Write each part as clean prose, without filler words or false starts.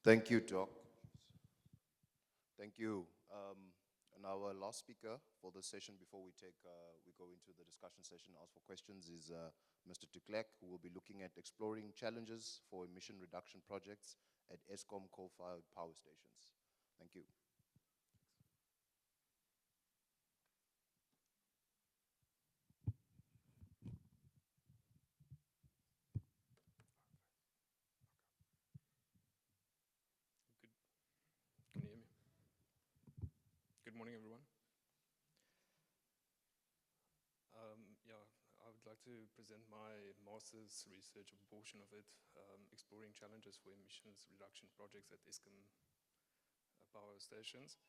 Thank you, Doc. Thank you. And our last speaker for this session before we go into the discussion session, ask for questions, is Mr. Klerk, who will be looking at exploring challenges for emission reduction projects at Eskom coal-fired power stations. Thank you. Good. Can you hear me? Good morning, everyone. Yeah, I would like to present my master's research, a portion of it, exploring challenges for emissions reduction projects at Eskom power stations.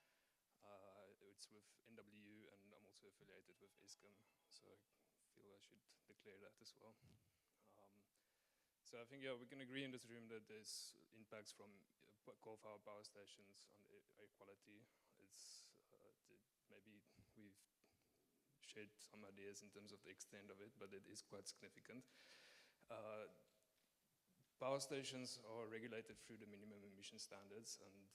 It's with NWU, and I'm also affiliated with Eskom, so I feel I should declare that as well. So I think, yeah, we can agree in this room that there's impacts from coal-fired power stations on air quality. It's maybe we've shared some ideas in terms of the extent of it, but it is quite significant. Power stations are regulated through the minimum emission standards, and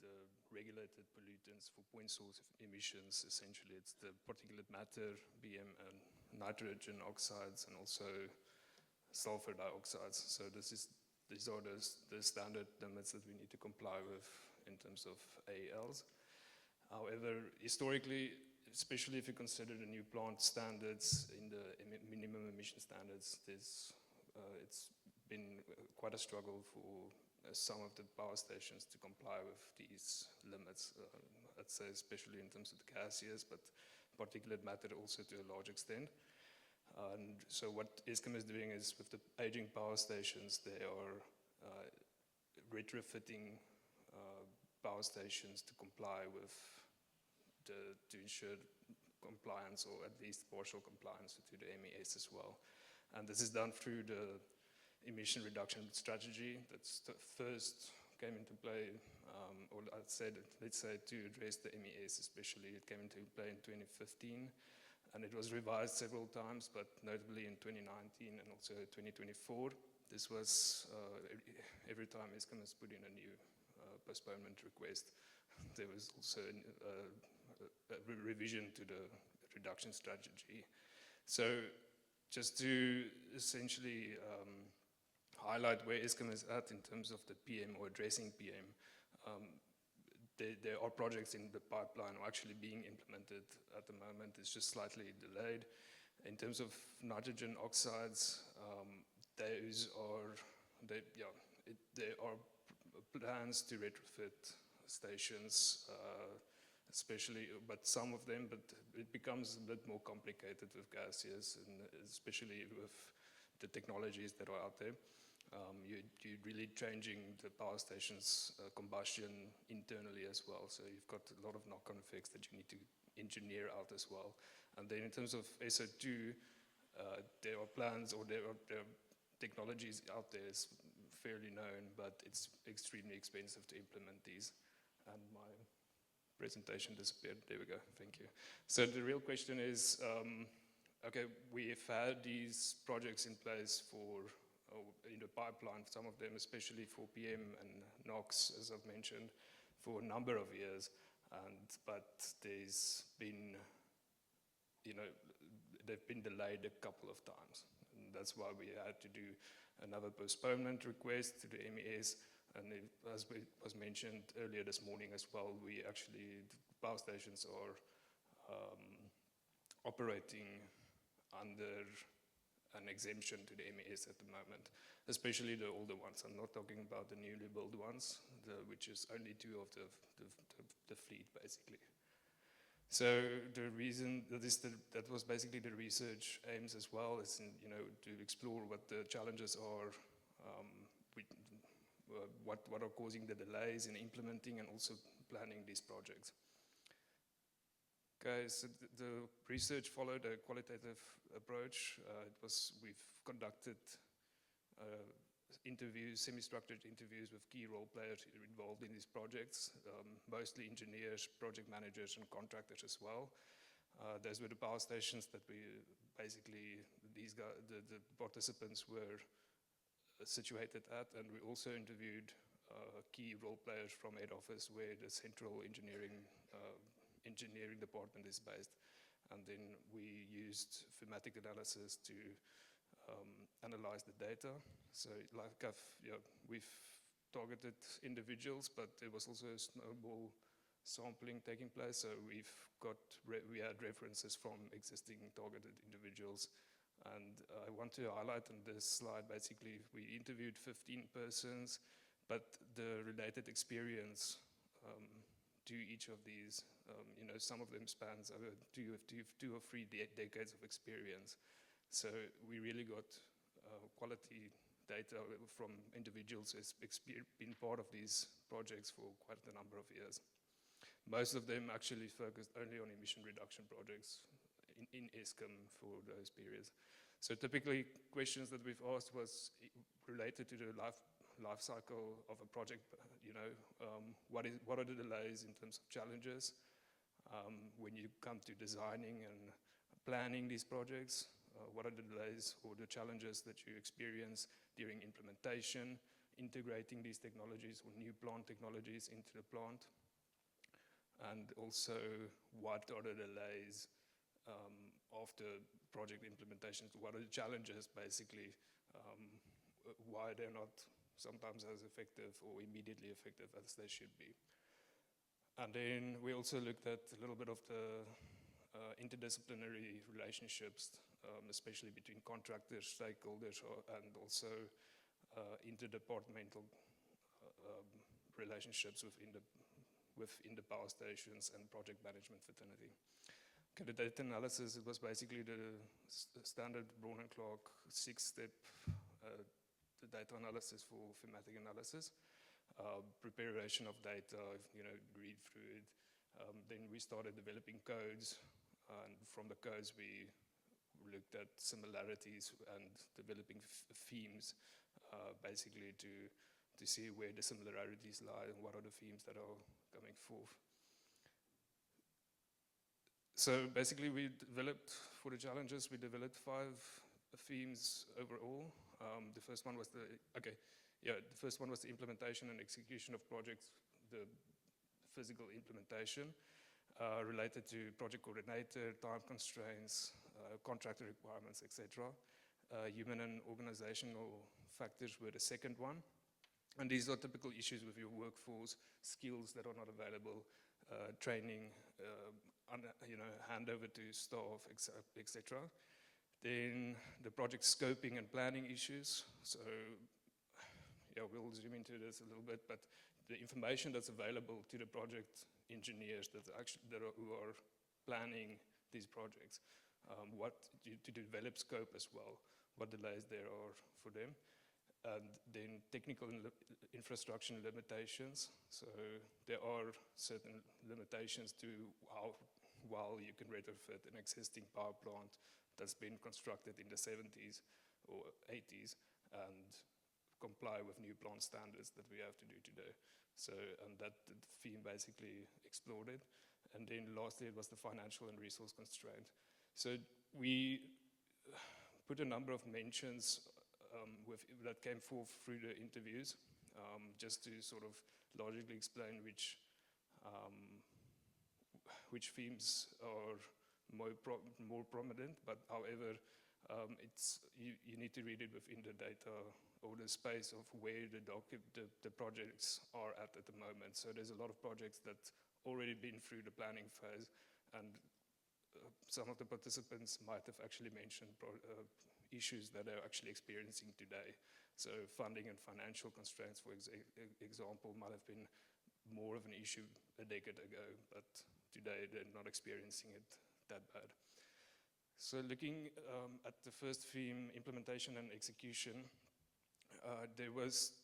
regulated pollutants for point source emissions, essentially it's the particulate matter, BM, and nitrogen oxides, and also sulfur dioxides. So these are the standard limits that we need to comply with in terms of AELs. However, historically, especially if you consider the new plant standards in the minimum emission standards, it's been quite a struggle for some of the power stations to comply with these limits. I'd say especially in terms of the gaseous, but particulate matter also to a large extent. And so what Eskom is doing is, with the aging power stations, they are retrofitting power stations to comply with to ensure compliance, or at least partial compliance, to the MES as well. And this is done through the emission reduction strategy that's first came into play, or let's say to address the MES especially, it came into play in 2015. And it was revised several times, but notably in 2019 and also 2024. This was, every time Eskom has put in a new postponement request, there was also a revision to the reduction strategy. So just to essentially highlight where Eskom is at in terms of the PM, or addressing PM, there are projects in the pipeline or actually being implemented at the moment. It's just slightly delayed. In terms of nitrogen oxides, there are plans to retrofit stations, especially, but some of them, but it becomes a bit more complicated with gaseous, and especially with the technologies that are out there. You're really changing the power station's combustion internally as well. So you've got a lot of knock-on effects that you need to engineer out as well. And then in terms of SO2, there are plans, or there are technologies out there, is fairly known, but it's extremely expensive to implement these. And my presentation disappeared. There we go. Thank you. So the real question is, okay, we've had these projects in place in the pipeline, some of them, especially for PM and NOx, as I've mentioned, for a number of years. But there's been, they've been delayed a couple of times. And that's why we had to do another postponement request to the MES. And as was mentioned earlier this morning as well, the power stations are operating under an exemption to the MES at the moment, especially the older ones. I'm not talking about the newly built ones, which is only two of the fleet, basically. So the reason that was basically the research aims as well, is to explore what the challenges are, what are causing the delays in implementing and also planning these projects. Okay, so the research followed a qualitative approach. We've conducted interviews, semi-structured interviews with key role players involved in these projects, mostly engineers, project managers, and contractors as well. Those were the power stations that the participants were situated at, and we also interviewed key role players from head office where the central engineering department is based. And then we used thematic analysis to analyze the data. So like we've targeted individuals, but there was also a snowball sampling taking place. So we had references from existing targeted individuals. And I want to highlight on this slide, basically, we interviewed 15 persons, but the related experience to each of these, some of them spans over two or three decades of experience. So we really got quality data from individuals who's been part of these projects for quite a number of years. Most of them actually focused only on emission reduction projects in Eskom for those periods. So typically, questions that we've asked was related to the life cycle of a project. What are the delays in terms of challenges when you come to designing and planning these projects? What are the delays or the challenges that you experience during implementation, integrating these technologies or new plant technologies into the plant? And also, what are the delays after project implementation? What are the challenges, basically, why they're not sometimes as effective or immediately effective as they should be? And then we also looked at a little bit of the interdisciplinary relationships, especially between contractors, stakeholders, and also interdepartmental relationships within the power stations and project management fraternity. Okay, the data analysis, it was basically the standard Braun and Klerk 6-step the data analysis for thematic analysis. Preparation of data, read through it. Then we started developing codes, and from the codes we looked at similarities and developing themes, basically to see where the similarities lie and what are the themes that are coming forth. So basically for the challenges, we developed 5 themes overall. The first one was the implementation and execution of projects, the physical implementation, related to project coordinator, time constraints, contractor requirements, etc. Human and organizational factors were the second one. And these are typical issues with your workforce, skills that are not available, training, handover to staff, etc. Then the project scoping and planning issues. So we'll zoom into this a little bit, but the information that's available to the project engineers who are planning these projects, to develop scope as well, what delays there are for them. And then technical infrastructure limitations. So there are certain limitations to how well you can retrofit an existing power plant that's been constructed in the 70s or 80s and comply with new plant standards that we have to do today. So, and that the theme basically exploded. And then lastly, it was the financial and resource constraint. So we put a number of mentions that came forth through the interviews, just to sort of logically explain which themes are more prominent, but however, you need to read it within the data or the space of where the projects are at the moment. So there's a lot of projects that already been through the planning phase, and some of the participants might have actually mentioned issues that they're actually experiencing today. So funding and financial constraints, for example, might have been more of an issue a decade ago, but today they're not experiencing it that bad. So looking at the first theme, implementation and execution, there was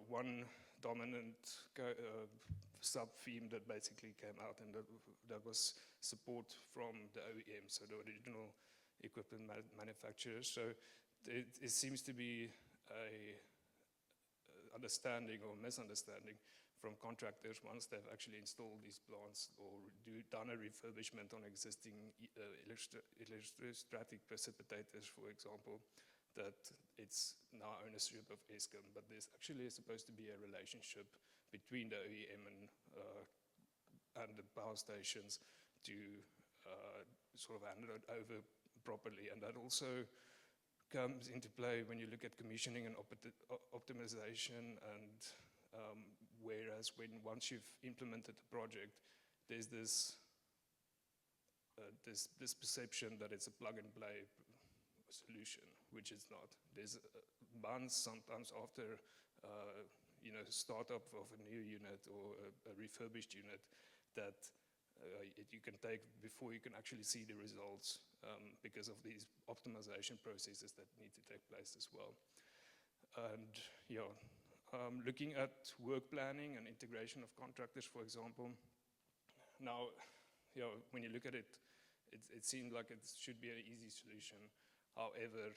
one dominant sub-theme that basically came out, and that was support from the OEM, so the original equipment manufacturers. So it seems to be a understanding or misunderstanding from contractors once they've actually installed these plants or done a refurbishment on existing electrostatic precipitators, for example, that it's now ownership of Eskom, but there's actually supposed to be a relationship between the OEM and the power stations to sort of hand it over properly. And that also comes into play when you look at commissioning and optimization, and whereas once you've implemented the project, there's this perception that it's a plug-and-play solution, which it's not. There's months, sometimes after startup of a new unit or a refurbished unit, that you can take before you can actually see the results, because of these optimization processes that need to take place as well. And looking at work planning and integration of contractors, for example. Now, when you look at it, it seemed like it should be an easy solution. However,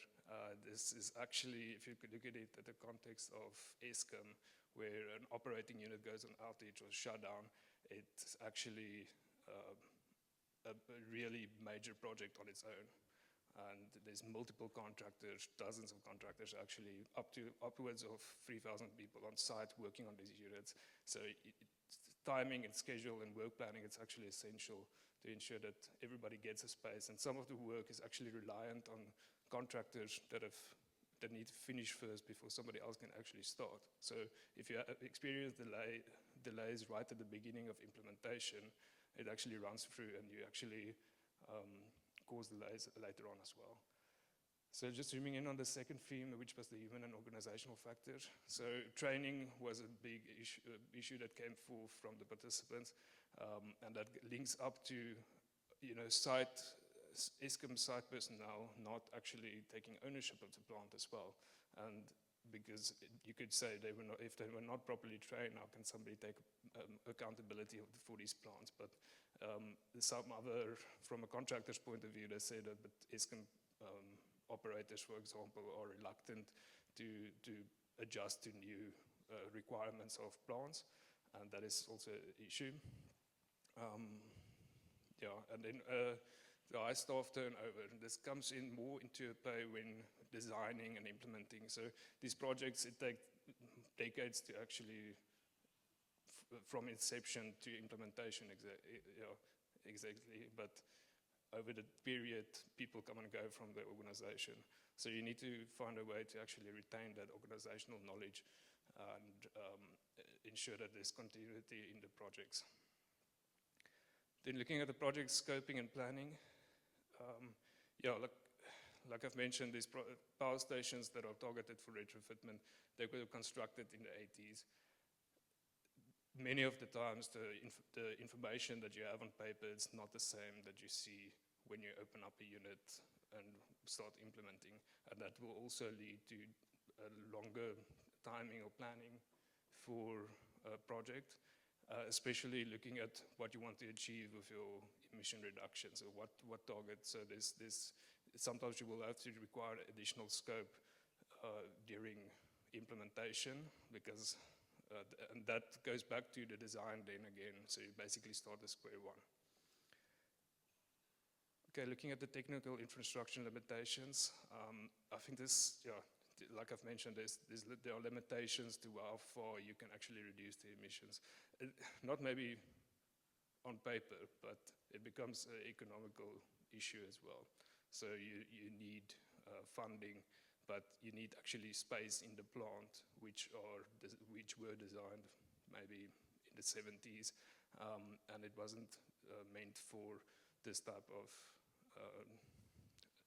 this is actually, if you could look at it at the context of Eskom, where an operating unit goes on outage or shutdown, it's actually a really major project on its own. And there's multiple contractors, dozens of contractors, actually upwards of 3,000 people on site working on these units. So timing and schedule and work planning, it's actually essential to ensure that everybody gets a space. And some of the work is actually reliant on contractors that need to finish first before somebody else can actually start. So if you experience delays right at the beginning of implementation, it actually runs through, and you actually cause delays later on as well. So just zooming in on the second theme, which was the human and organizational factors. So training was a big issue that came forth from the participants, and that links up to Eskom site personnel not actually taking ownership of the plant as well. And because you could say if they were not properly trained, how can somebody take accountability for these plants? But from a contractor's point of view, they say that Eskom operators, for example, are reluctant to adjust to new requirements of plants, and that is also an issue. And then the high staff turnover. This comes in more into play when designing and implementing. So these projects, it takes decades to actually, from inception to implementation, exactly. But over the period, people come and go from the organization. So you need to find a way to actually retain that organizational knowledge and ensure that there's continuity in the projects. Then looking at the project scoping and planning, like I've mentioned, these power stations that are targeted for retrofitment, they were constructed in the 80s. Many of the times, the information that you have on paper is not the same that you see when you open up a unit and start implementing. And that will also lead to a longer timing or planning for a project, especially looking at what you want to achieve with your emission reductions, or what targets. So sometimes you will have to require additional scope during implementation, because and that goes back to the design then again. So you basically start at square one. Okay, looking at the technical infrastructure limitations, I think this, like I've mentioned, there are limitations to how far you can actually reduce the emissions. Not maybe on paper, but it becomes an economical issue as well. So you need funding, but you need actually space in the plant, which were designed maybe in the 70s, and it wasn't meant for this type of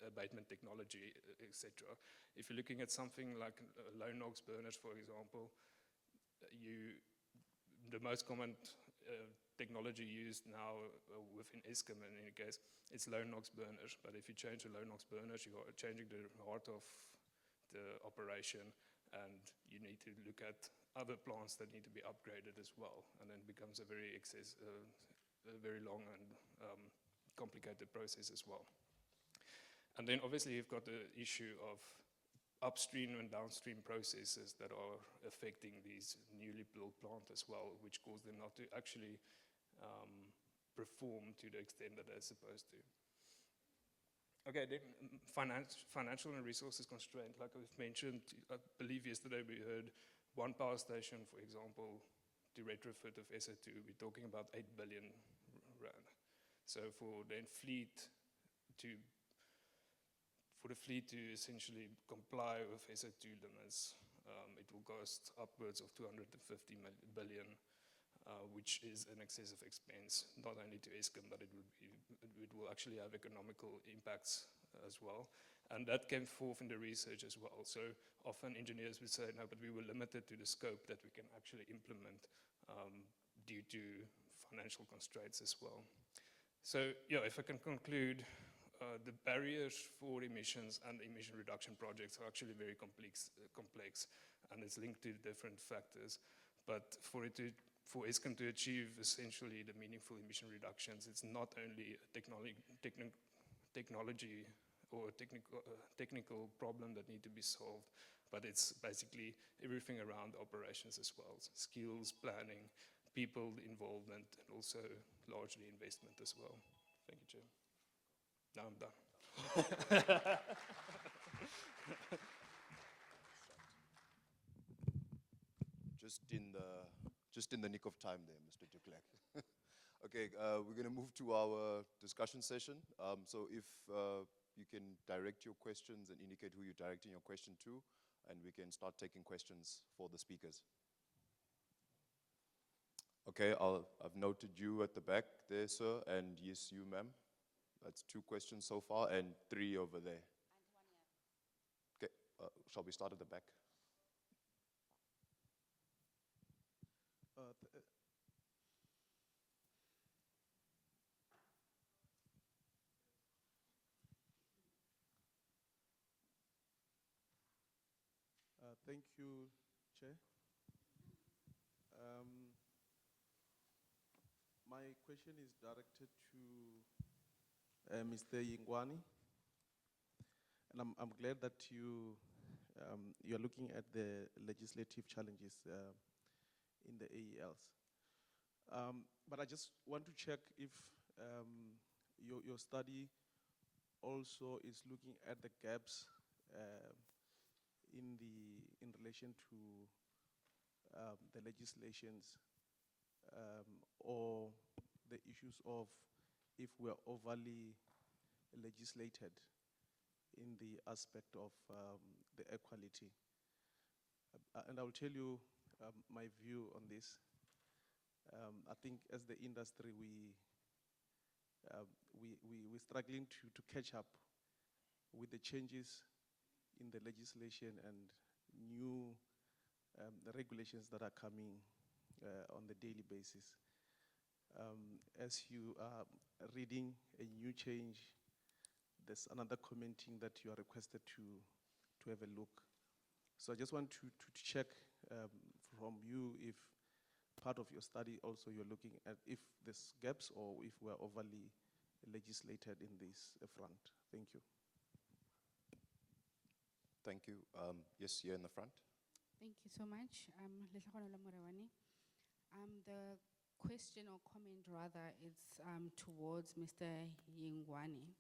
abatement technology, etc. If you're looking at something like low NOx burners, for example, the most common technology used now within Eskom, in any case, it's low NOx burners. But if you change the low NOx burners, you are changing the heart of the operation, and you need to look at other plants that need to be upgraded as well, and then it becomes a very long and complicated process as well. And then obviously you've got the issue of upstream and downstream processes that are affecting these newly built plants as well, which cause them not to actually perform to the extent that they're supposed to. Okay, then financial and resources constraint, like I've mentioned, I believe yesterday we heard one power station, for example, to retrofit of SO2, we're talking about 8 billion rand. So for the fleet to essentially comply with SO2 limits, it will cost upwards of 250 billion, which is an excessive expense, not only to Eskom, but it will actually have economical impacts as well. And that came forth in the research as well. So often engineers would say, no, but we were limited to the scope that we can actually implement due to financial constraints as well. So yeah, if I can conclude, the barriers for emissions and emission reduction projects are actually very complex, and it's linked to different factors. But for Eskom to achieve essentially the meaningful emission reductions, it's not only a technology or a technical problem that need to be solved, but it's basically everything around operations as well. Skills, planning, people involvement, and also largely investment as well. Thank you, Chair. Now I'm done. Just in the nick of time there, Mr. de Klerk. Okay, we're going to move to our discussion session. So if you can direct your questions and indicate who you're directing your question to, and we can start taking questions for the speakers. Okay, I've noted you at the back there, sir, and yes, you, ma'am. That's 2 questions so far, and 3 over there. Okay, shall we start at the back? Thank you, Chair. My question is directed to Mr. Yingwani, and I'm glad that you are looking at the legislative challenges in the AELs. But I just want to check if your study also is looking at the gaps in relation to the legislations or the issues of if we're overly legislated in the aspect of the equality. And I will tell you my view on this. I think as the industry, we're struggling to catch up with the changes in the legislation and new regulations that are coming on the daily basis. As you are reading a new change, there's another commenting that you are requested to have a look. So I just want to check from you if part of your study also you're looking at if there's gaps or if we're overly legislated in this front. Thank you. Thank you. Yes, here in the front. Thank you so much. The question or comment rather is towards Mr. Yingwani.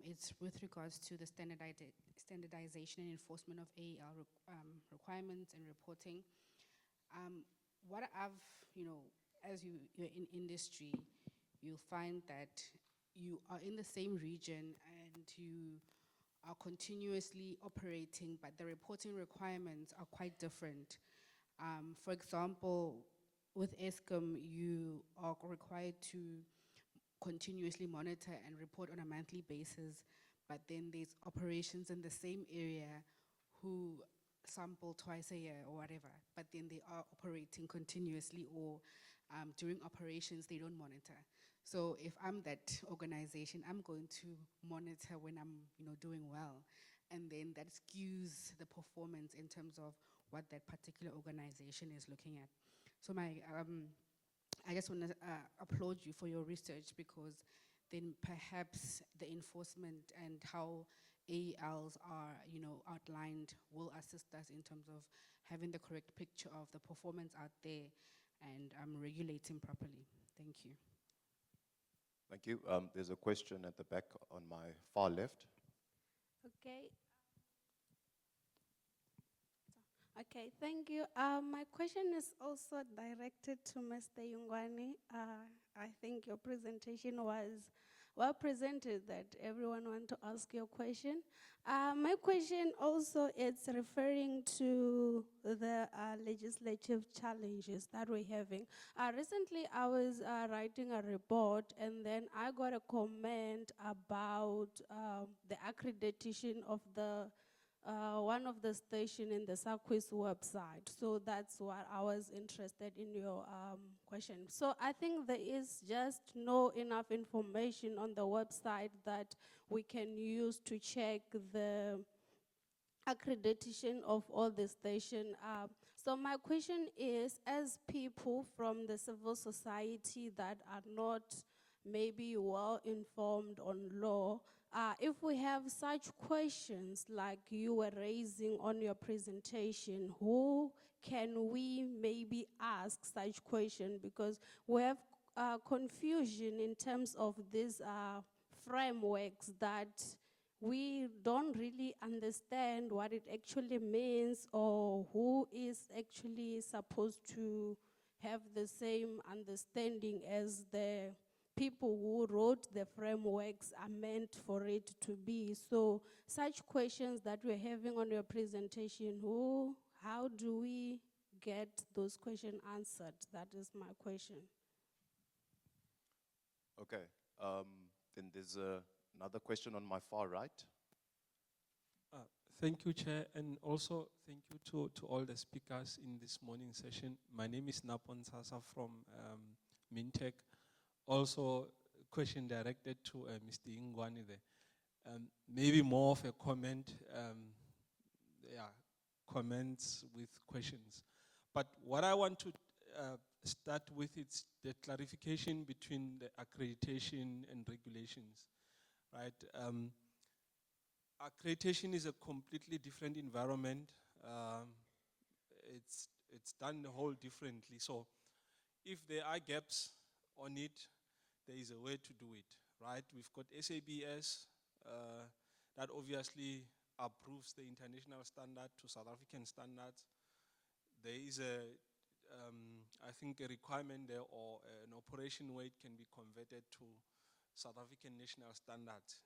It's with regards to the standardization and enforcement of AEL requirements and reporting. What I've, as you're in industry, you'll find that you are in the same region and you are continuously operating, but the reporting requirements are quite different. For example, with Eskom, you are required to continuously monitor and report on a monthly basis, but then there's operations in the same area who sample twice a year or whatever, but then they are operating continuously or during operations they don't monitor. So if I'm that organization, I'm going to monitor when I'm doing well, and then that skews the performance in terms of what that particular organization is looking at. So I just want to applaud you for your research, because then perhaps the enforcement and how AELs are outlined will assist us in terms of having the correct picture of the performance out there and regulating properly. Thank you. Thank you. There's a question at the back on my far left. Okay. Okay, thank you. My question is also directed to Mr. Yungwani. I think your presentation was well presented that everyone want to ask your question. My question also is referring to the legislative challenges that we're having. Recently, I was writing a report and then I got a comment about the accreditation of the one of the station in the SAQUIS website. So that's what I was interested in your question. So I think there is just no enough information on the website that we can use to check the accreditation of all the station. So my question is, as people from the civil society that are not maybe well informed on law, if we have such questions like you were raising on your presentation, who can we maybe ask such question? Because we have confusion in terms of these frameworks that we don't really understand what it actually means or who is actually supposed to have the same understanding as the people who wrote the frameworks are meant for it to be. So such questions that we're having on your presentation, how do we get those questions answered? That is my question. Okay. Then there's another question on my far right. Thank you, Chair, and also thank you to all the speakers in this morning session. My name is Napon Sasa from Mintech. Also, question directed to Mr. Ingwani there. Maybe more of a comment, comments with questions. But what I want to start with is the clarification between the accreditation and regulations, right? Accreditation is a completely different environment. It's done a whole differently. So if there are gaps on it, there is a way to do it, right? We've got SABS that obviously approves the international standard to South African standards. There is I think a requirement there or an operation where it can be converted to South African national standards.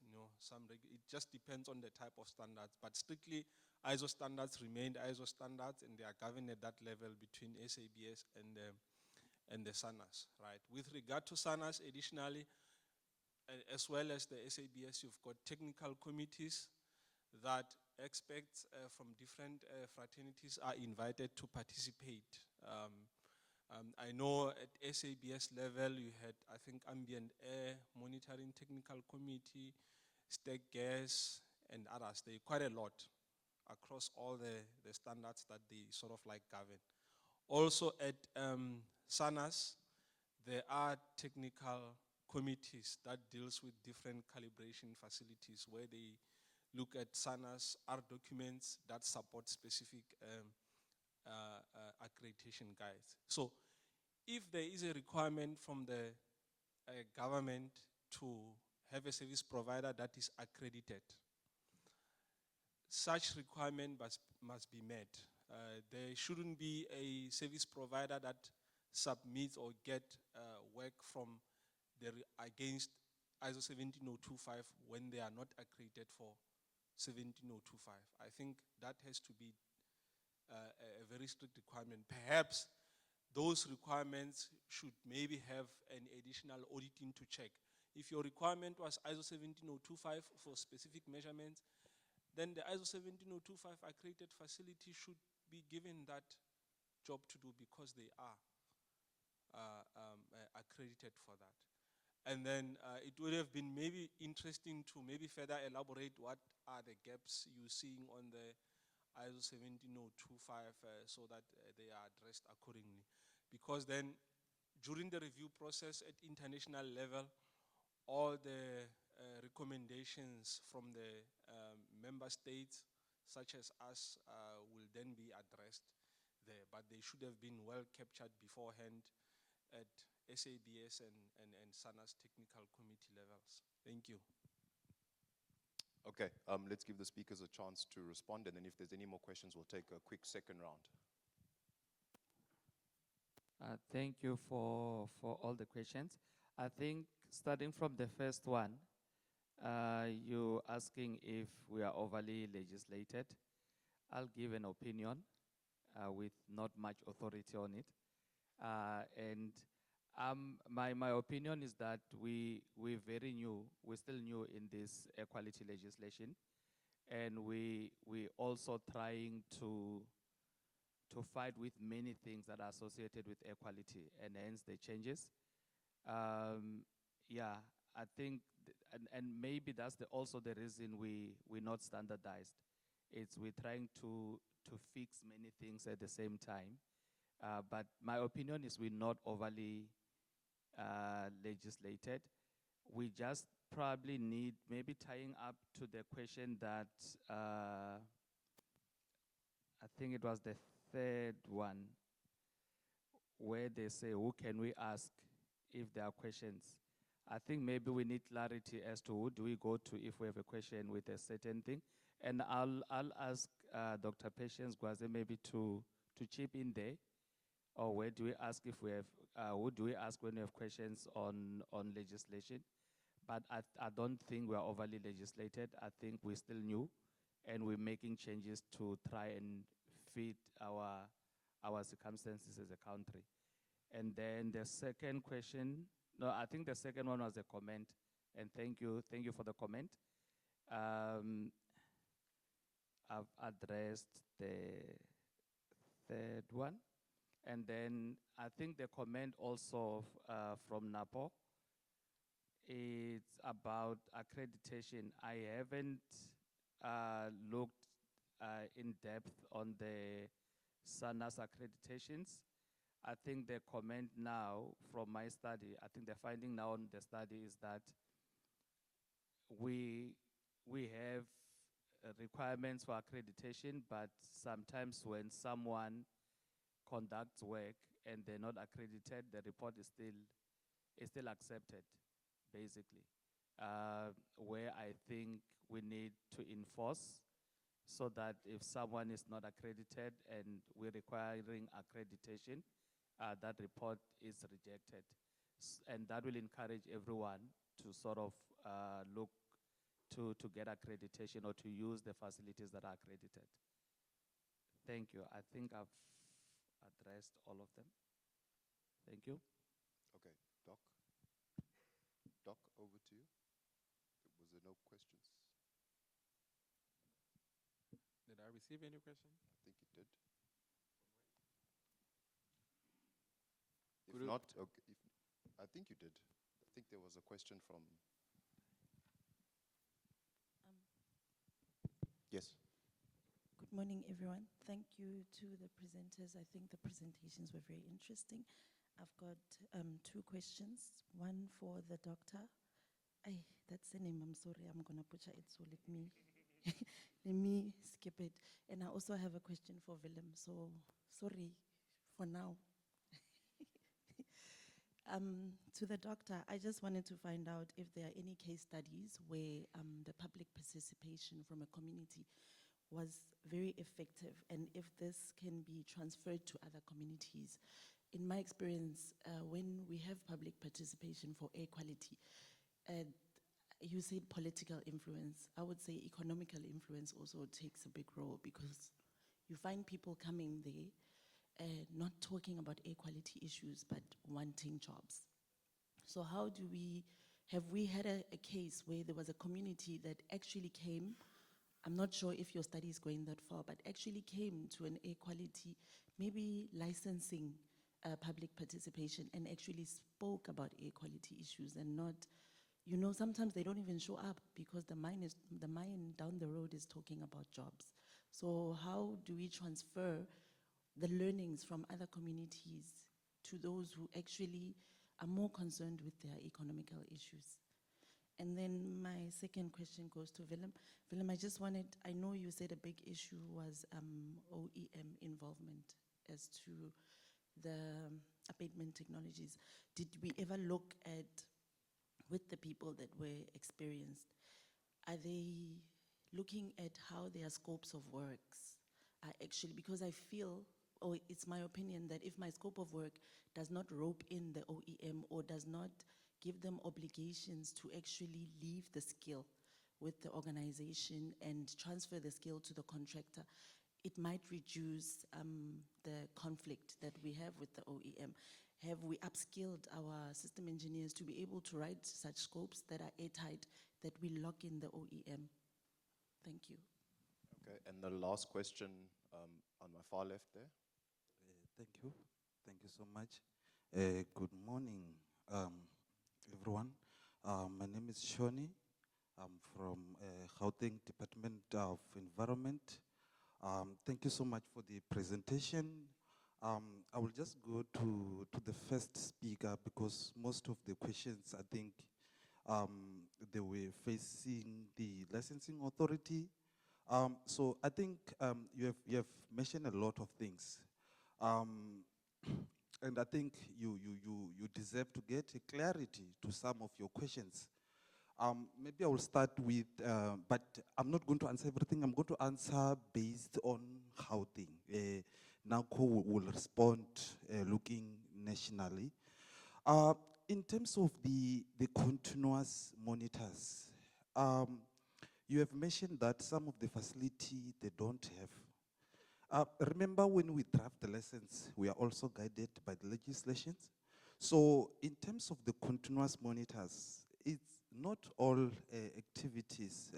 It just depends on the type of standards, but strictly ISO standards remained ISO standards, and they are governed at that level between SABS and the SANAS, right? With regard to SANAS, additionally, as well as the SABS, you've got technical committees that experts from different fraternities are invited to participate. I know at SABS level, you had, I think, Ambient Air Monitoring Technical Committee, Stack Gas, and others. There are quite a lot across all the standards that they sort of like govern. Also at SANAS, there are technical committees that deals with different calibration facilities where they look at SANAS R documents that support specific accreditation guides. So if there is a requirement from the government to have a service provider that is accredited, such requirement must be met. There shouldn't be a service provider that submits or get work from against ISO 17025 when they are not accredited for 17025. I think that has to be a very strict requirement. Perhaps those requirements should maybe have an additional auditing to check. If your requirement was ISO 17025 for specific measurements, then the ISO 17025 accredited facility should be given that job to do because they are accredited for that. And then it would have been maybe interesting to maybe further elaborate what are the gaps you're seeing on the ISO 17025 so that they are addressed accordingly. Because then during the review process at international level, all the recommendations from the member states, such as us, will then be addressed there. But they should have been well captured beforehand at SABS and SANA's technical committee levels. Thank you. Okay, let's give the speakers a chance to respond, and then if there's any more questions, we'll take a quick second round. Thank you for all the questions. I think starting from the first one, you asking if we are overly legislated. I'll give an opinion with not much authority on it. And my opinion is that we're very new, we're still new in this equality legislation. And we also trying to fight with many things that are associated with equality, and hence the changes. Yeah, I think, and maybe that's also the reason we're not standardized. It's we're trying to fix many things at the same time. But my opinion is we're not overly legislated. We just probably need, maybe tying up to the question that I think it was the third one, where they say, who can we ask if there are questions? I think maybe we need clarity as to who do we go to if we have a question with a certain thing. And I'll ask Dr. Patience Gwaze maybe to chip in there, or where do we ask if we have, who do we ask when we have questions on legislation? But I don't think we're overly legislated. I think we're still new, and we're making changes to try and fit our circumstances as a country. And then the second question, no, I think the second one was a comment, and thank you for the comment. I've addressed the third one. And then I think the comment also from NAPO, it's about accreditation. I haven't looked in depth on the SANA's accreditations. I think the comment now from my study, I think the finding now on the study is that we have requirements for accreditation, but sometimes when someone conducts work and they're not accredited, the report is still accepted, basically. Where I think we need to enforce, so that if someone is not accredited and we're requiring accreditation, that report is rejected. And that will encourage everyone to sort of look to get accreditation or to use the facilities that are accredited. Thank you. I think I've addressed all of them. Thank you. Okay, Doc. Doc, over to you. Was there no questions? Did I receive any question? I think you did. Could If you- not, okay, I think you did. I think there was a question from. Yes. Good morning, everyone. Thank you to the presenters. I think the presentations were very interesting. I've got two questions. One for the doctor. That's the name. I'm sorry. I'm gonna butcher it. So let me let me skip it. And I also have a question for Willem. So sorry for now. To the doctor, I just wanted to find out if there are any case studies where the public participation from a community was very effective, and if this can be transferred to other communities. In my experience, when we have public participation for air quality, you said political influence. I would say economical influence also takes a big role, because you find people coming there not talking about air quality issues, but wanting jobs. So how do have we had a case where there was a community that actually came, I'm not sure if your study is going that far, but actually came to an air quality, maybe licensing public participation, and actually spoke about air quality issues, and not, sometimes they don't even show up because the mine down the road is talking about jobs. So how do we transfer the learnings from other communities to those who actually are more concerned with their economical issues? And then my second question goes to Willem. Willem, I know you said a big issue was OEM involvement as to the abatement technologies, did we ever look at, with the people that were experienced, are they looking at how their scopes of works are actually, because I feel, or it's my opinion, that if my scope of work does not rope in the OEM or does not give them obligations to actually leave the skill with the organization and transfer the skill to the contractor, it might reduce the conflict that we have with the OEM. Have we upskilled our system engineers to be able to write such scopes that are airtight, that we lock in the OEM? Thank you. Okay, and the last question on my far left there. Thank you. Thank you so much. Good morning, everyone. My name is Shoni. I'm from Gauteng Department of Environment. Thank you so much for the presentation. I will just go to the first speaker because most of the questions, I think, they were facing the licensing authority. So I think you have mentioned a lot of things. And I think you deserve to get a clarity to some of your questions. Maybe I will start with, but I'm not going to answer everything. I'm going to answer based on Gauteng. NACO will respond looking nationally. In terms of the continuous monitors, you have mentioned that some of the facility they don't have. Remember when we draft the license, we are also guided by the legislations. So in terms of the continuous monitors, it's not all activities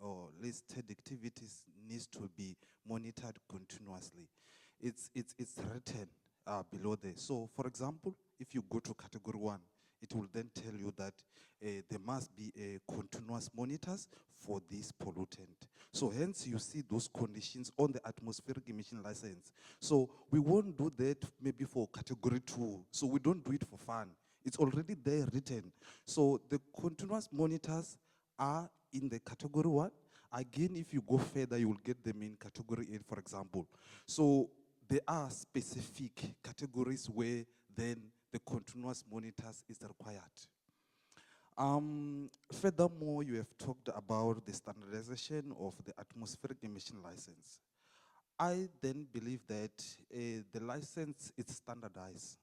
or listed activities needs to be monitored continuously. It's written below there. So for example, if you go to category 1, it will then tell you that there must be continuous monitors for this pollutant. So hence you see those conditions on the atmospheric emission license. So we won't do that maybe for category 2. So we don't do it for fun. It's already there written. So the continuous monitors are in the category 1. Again, if you go further, you will get them in category 8, for example. So there are specific categories where then the continuous monitors is required. Furthermore, you have talked about the standardization of the atmospheric emission license. I then believe that the license is standardized.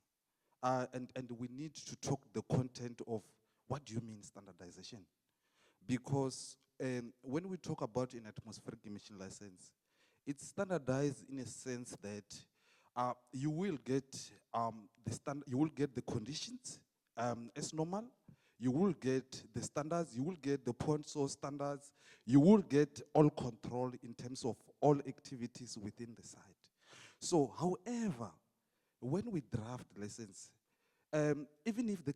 And we need to talk the content of what do you mean standardization? Because when we talk about an atmospheric emission license, it's standardized in a sense that you will get the conditions as normal. You will get the standards. You will get the point source standards. You will get all control in terms of all activities within the site. So, however, when we draft license, even if the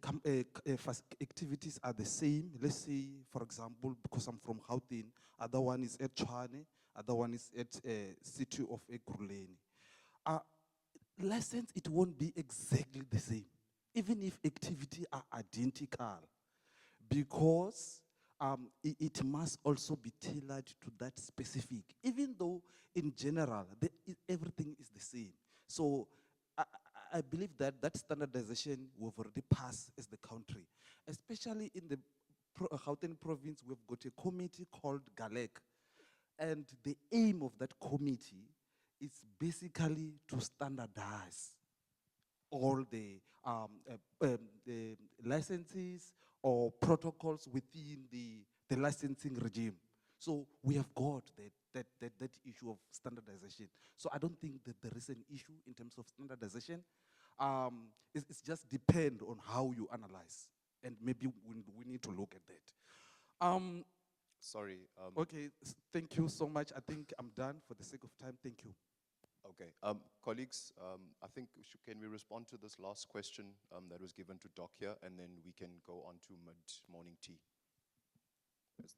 activities are the same, let's say, for example, because I'm from Gauteng, other one is at Tshwane, other one is at city of Ekurhuleni. License, it won't be exactly the same, even if activity are identical, because it must also be tailored to that specific, even though in general, everything is the same. So I believe that that standardization we've already passed as the country, especially in the Gauteng province. We've got a committee called Klerk, and the aim of that committee is basically to standardize all the licenses or protocols within the licensing regime. So we have got that issue of standardization. So I don't think that there is an issue in terms of standardization. It's just depend on how you analyze, and maybe we need to look at that. Sorry. Okay, thank you so much. I think I'm done for the sake of time. Thank you. Okay, colleagues, I think can we respond to this last question that was given to Doc here, and then we can go on to mid-morning tea. Yes.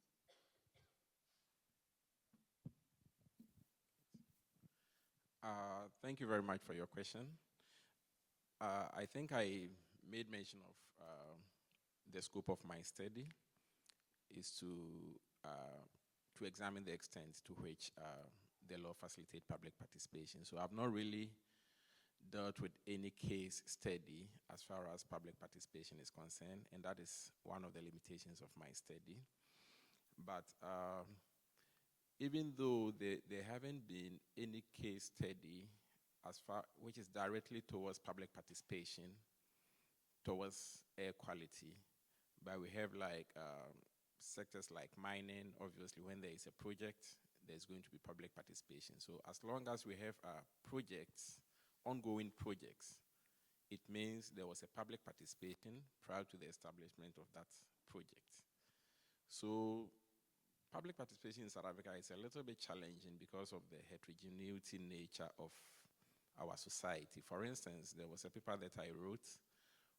Thank you very much for your question. I think I made mention of the scope of my study is to examine the extent to which the law facilitates public participation. So I've not really dealt with any case study as far as public participation is concerned, and that is one of the limitations of my study. But even though there haven't been any case study as far which is directly towards public participation, towards air quality, but we have like sectors like mining. Obviously, when there is a project, there's going to be public participation. So as long as we have projects, ongoing projects, it means there was a public participation prior to the establishment of that project. So public participation in South Africa is a little bit challenging because of the heterogeneity nature of our society. For instance, there was a paper that I wrote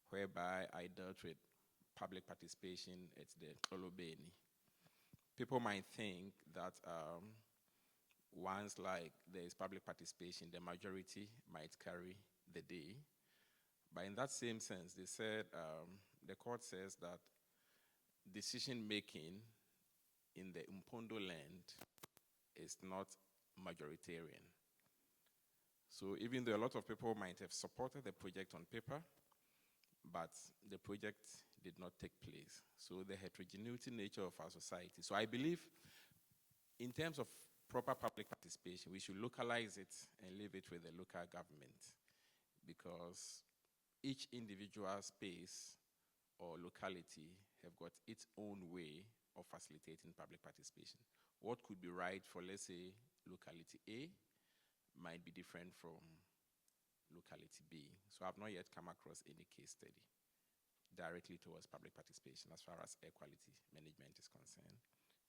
whereby I dealt with public participation at the Olobeni. People might think that once like there is public participation, the majority might carry the day. But in that same sense, they said, the court says that decision making in the Umpondo land is not majoritarian. So even though a lot of people might have supported the project on paper, but the project did not take place. So the heterogeneity nature of our society. So I believe in terms of proper public participation, we should localize it and leave it with the local government, because each individual space or locality have got its own way of facilitating public participation. What could be right for, let's say, locality A might be different from locality B. So I've not yet come across any case study directly towards public participation as far as air quality management is concerned.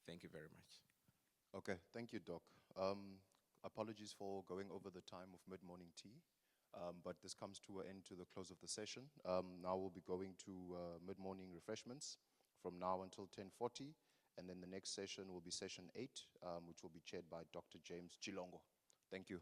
Thank you very much. Okay, thank you, Doc. Apologies for going over the time of mid-morning tea, but this comes to an end to the close of the session. Now we'll be going to mid-morning refreshments from now until 10:40, and then the next session will be session 8, which will be chaired by Dr. James Chilongo. Thank you.